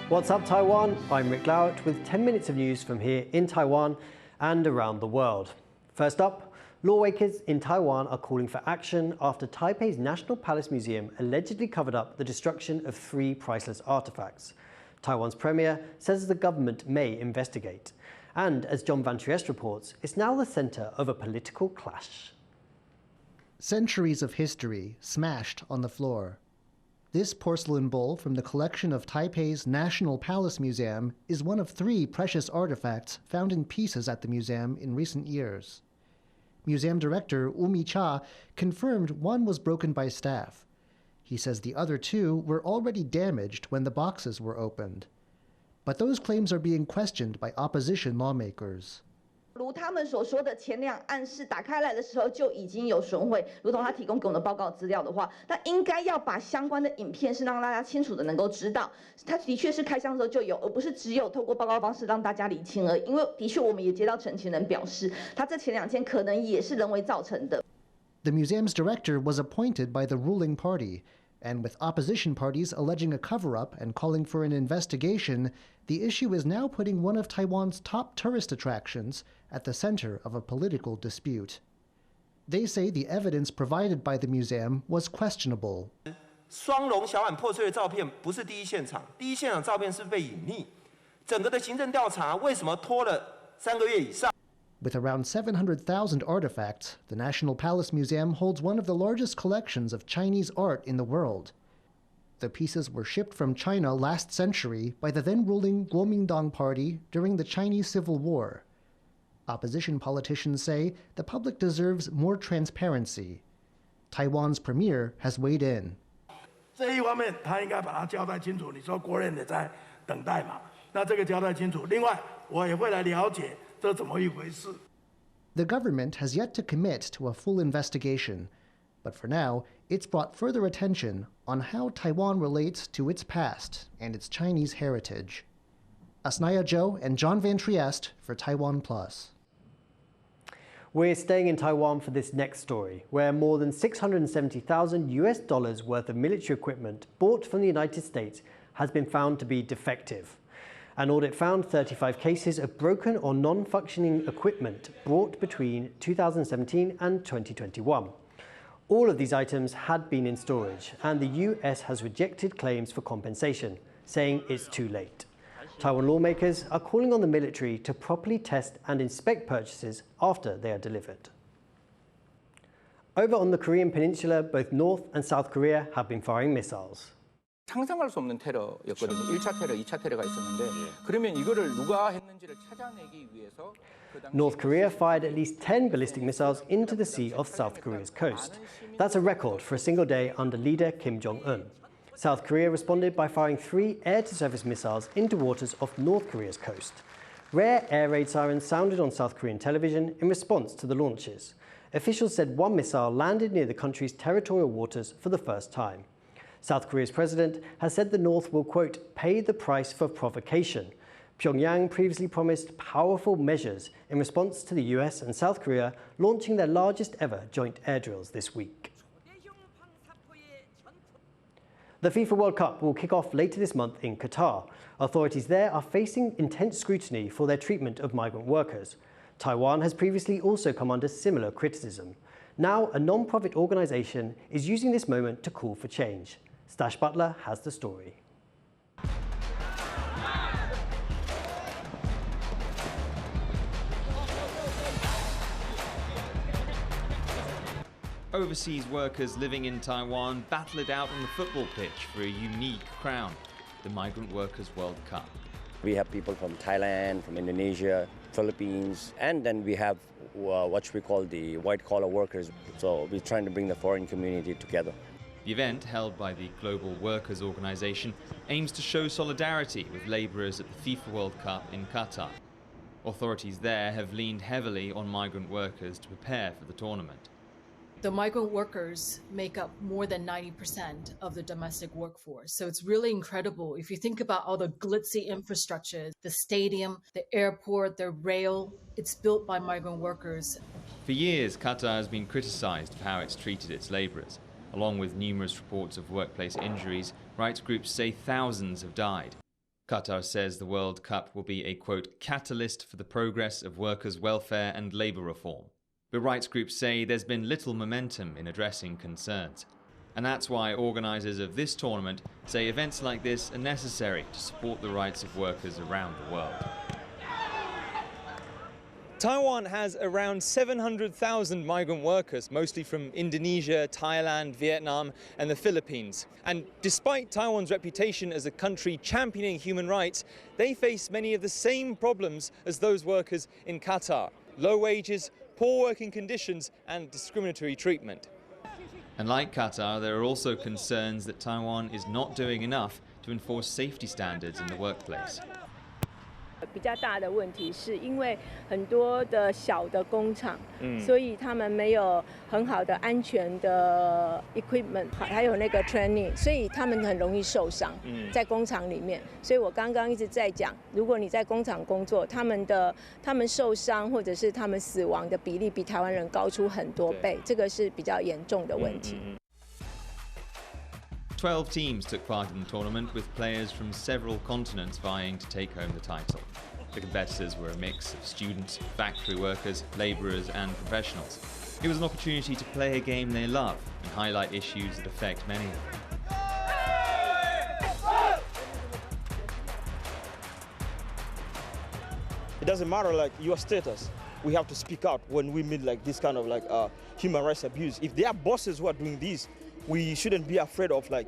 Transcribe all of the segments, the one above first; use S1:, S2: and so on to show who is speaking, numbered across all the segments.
S1: What's up, Taiwan? I'm Rik Glauert with 10 minutes of news from here in Taiwan and around the world. First up, lawmakers in Taiwan are calling for action after Taipei's National Palace Museum allegedly covered up the destruction of 3 priceless artifacts. Taiwan's premier says the government may investigate. And as John Van Trieste reports, it's now the center of a political clash.
S2: Centuries of history smashed on the floor. This porcelain bowl from the collection of Taipei's National Palace Museum is one of 3 precious artifacts found in pieces at the museum in recent years. Museum director Umi Cha confirmed one was broken by staff. He says the other 2 were already damaged when the boxes were opened. But those claims are being questioned by opposition lawmakers.
S3: 如他们所说的前2暗示打开来的时候就已经有损毁，如同他提供给我们的报告资料的话，那应该要把相关的影片是让大家清楚的能够知道，他的确是开箱的时候就有，而不是只有透过报告方式让大家理清而已。因为的确我们也接到陈情人表示，他这前2件可能也是人为造成的。
S2: The museum's director was appointed by the ruling party, and with opposition parties alleging a cover-up and calling for an investigation, the issue is now putting one of Taiwan's top tourist attractions at the center of a political dispute. They say the evidence provided by the museum was questionable.
S4: 双龙小碗破碎的照片不是第一现场，第一现场照片是被隐匿。整个的行政调查为什么拖了3个月以上？
S2: With around 700,000 artifacts, the National Palace Museum holds one of the largest collections of Chinese art in the world. The pieces were shipped from China last century by the then-ruling Kuomintang Party during the Chinese Civil War. Opposition politicians say the public deserves more transparency. Taiwan's premier has weighed in.
S5: 这一方面，他应该把它交代清楚。你说国人也在等待嘛？那这个交代清楚。另外，我也会来了解这怎么一回事。
S2: The government has yet to commit to a full investigation, but for now, it's brought further attention on how Taiwan relates to its past and its Chinese heritage. Asnaya Zhou and John Van Trieste for TaiwanPlus.
S1: We're staying in Taiwan for this next story, where more than $670,000 worth of military equipment bought from the United States has been found to be defective. An audit found 35 cases of broken or non-functioning equipment bought between 2017 and 2021. All of these items had been in storage, and the US has rejected claims for compensation, saying it's too late. Taiwan lawmakers are calling on the military to properly test and inspect purchases after they are delivered. Over on the Korean peninsula, both North and South Korea have been firing missiles.
S6: 상상할 수 없는 테러였거든요. 1차 테러, 2차 테러가 있었는데 그러면 이거를 누가 했는지를 찾아내기 위해서
S1: North Korea fired at least 10 ballistic missiles into the sea off South Korea's coast. That's a record for a single day under leader Kim Jong-un. South Korea responded by firing 3 air-to-surface missiles into waters off North Korea's coast. Rare air raid sirens sounded on South Korean television in response to the launches. Officials said one missile landed near the country's territorial waters for the first time. South Korea's president has said the North will, quote, pay the price for provocation. Pyongyang previously promised powerful measures in response to the US and South Korea launching their largest ever joint air drills this week. The FIFA World Cup will kick off later this month in Qatar. Authorities there are facing intense scrutiny for their treatment of migrant workers. Taiwan has previously also come under similar criticism. Now, a non-profit organisation is using this moment to call for change. Stash Butler has the story.
S7: Overseas workers living in Taiwan battle it out on the football pitch for a unique crown, the Migrant Workers World Cup.
S8: We have people from Thailand, from Indonesia, Philippines, and then we have what we call the white-collar workers. So we're trying to bring the foreign community together.
S7: The event, held by the Global Workers Organization, aims to show solidarity with labourers at the FIFA World Cup in Qatar. Authorities there have leaned heavily on migrant workers to prepare for the tournament.
S9: The migrant workers make up more than 90% of the domestic workforce. So it's really incredible. If you think about all the glitzy infrastructure, the stadium, the airport, the rail, it's built by migrant workers.
S7: For years, Qatar has been criticized for how it's treated its laborers. Along with numerous reports of workplace injuries, rights groups say thousands have died. Qatar says the World Cup will be a, quote, catalyst for the progress of workers' welfare and labor reform. But rights groups say there's been little momentum in addressing concerns. And that's why organisers of this tournament say events like this are necessary to support the rights of workers around the world.
S10: Taiwan has around 700,000 migrant workers, mostly from Indonesia, Thailand, Vietnam and the Philippines. And despite Taiwan's reputation as a country championing human rights, they face many of the same problems as those workers in Qatar. Low wages, poor working conditions and discriminatory treatment.
S7: And like Qatar, there are also concerns that Taiwan is not doing enough to enforce safety standards in the workplace.
S11: 比较大的问题是因为很多的小的工厂，所以他们没有很好的安全的 equipment， 还有那个 training， 所以他们很容易受伤，在工厂里面。所以我刚刚一直在讲，如果你在工厂工作，他们受伤或者是他们死亡的比例比台湾人高出很多倍，这个是比较严重的问题。
S7: 12 teams took part in the tournament, with players from several continents vying to take home the title. The competitors were a mix of students, factory workers, labourers and professionals. It was an opportunity to play a game they love and highlight issues that affect many of them.
S12: It doesn't matter like your status. We have to speak out when we meet like this kind of like human rights abuse. If there are bosses who are doing this, we shouldn't be afraid of like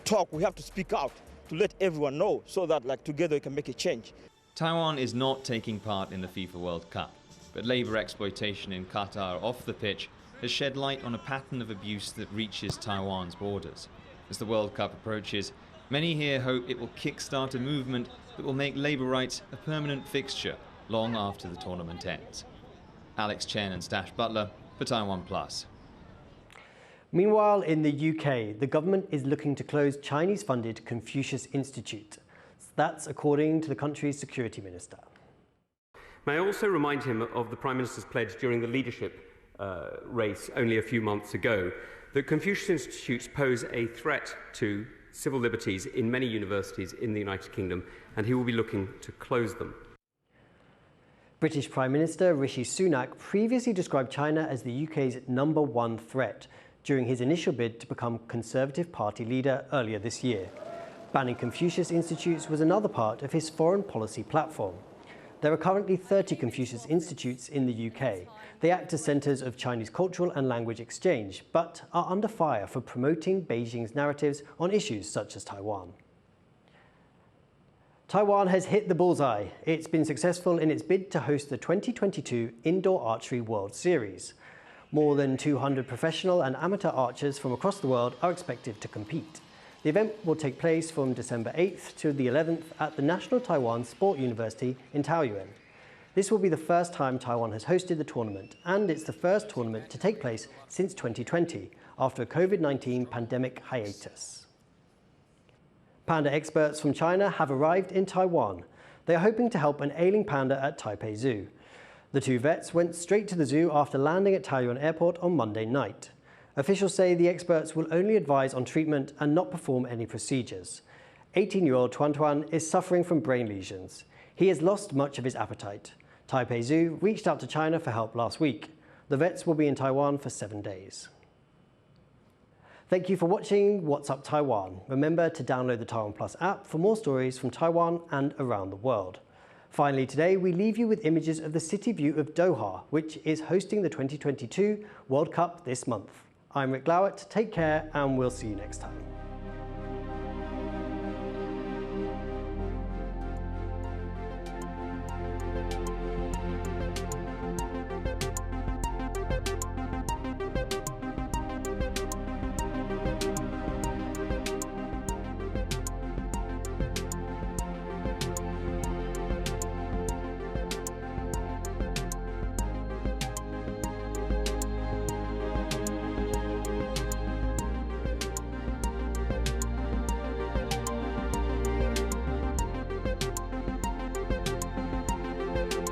S12: talk. We have to speak out to let everyone know so that like together we can make a change.
S7: Taiwan is not taking part in the FIFA World Cup, but labour exploitation in Qatar off the pitch has shed light on a pattern of abuse that reaches Taiwan's borders. As the World Cup approaches, many here hope it will kickstart a movement that will make labour rights a permanent fixture long after the tournament ends. Alex Chen and Stash Butler for TaiwanPlus.
S1: Meanwhile, in the UK, the government is looking to close Chinese-funded Confucius Institute. That's according to the country's security minister.
S13: May I also remind him of the Prime Minister's pledge during the leadership race only a few months ago, that Confucius Institutes pose a threat to civil liberties in many universities in the United Kingdom, and he will be looking to close them.
S1: British Prime Minister Rishi Sunak previously described China as the UK's #1 threat during his initial bid to become Conservative Party leader earlier this year. Banning Confucius Institutes was another part of his foreign policy platform. There are currently 30 Confucius Institutes in the UK. They act as centres of Chinese cultural and language exchange, but are under fire for promoting Beijing's narratives on issues such as Taiwan. Taiwan has hit the bullseye. It's been successful in its bid to host the 2022 Indoor Archery World Series. More than 200 professional and amateur archers from across the world are expected to compete. The event will take place from December 8th to the 11th at the National Taiwan Sport University in Taoyuan. This will be the first time Taiwan has hosted the tournament, and it's the first tournament to take place since 2020, after a COVID-19 pandemic hiatus. Panda experts from China have arrived in Taiwan. They are hoping to help an ailing panda at Taipei Zoo. The two vets went straight to the zoo after landing at Taoyuan Airport on Monday night. Officials say the experts will only advise on treatment and not perform any procedures. 18-year-old Tuan is suffering from brain lesions. He has lost much of his appetite. Taipei Zoo reached out to China for help last week. The vets will be in Taiwan for 7 days. Thank you for watching What's Up Taiwan. Remember to download the TaiwanPlus app for more stories from Taiwan and around the world. Finally today, we leave you with images of the city view of Doha, which is hosting the 2022 World Cup this month. I'm Rik Glauert, take care and we'll see you next time.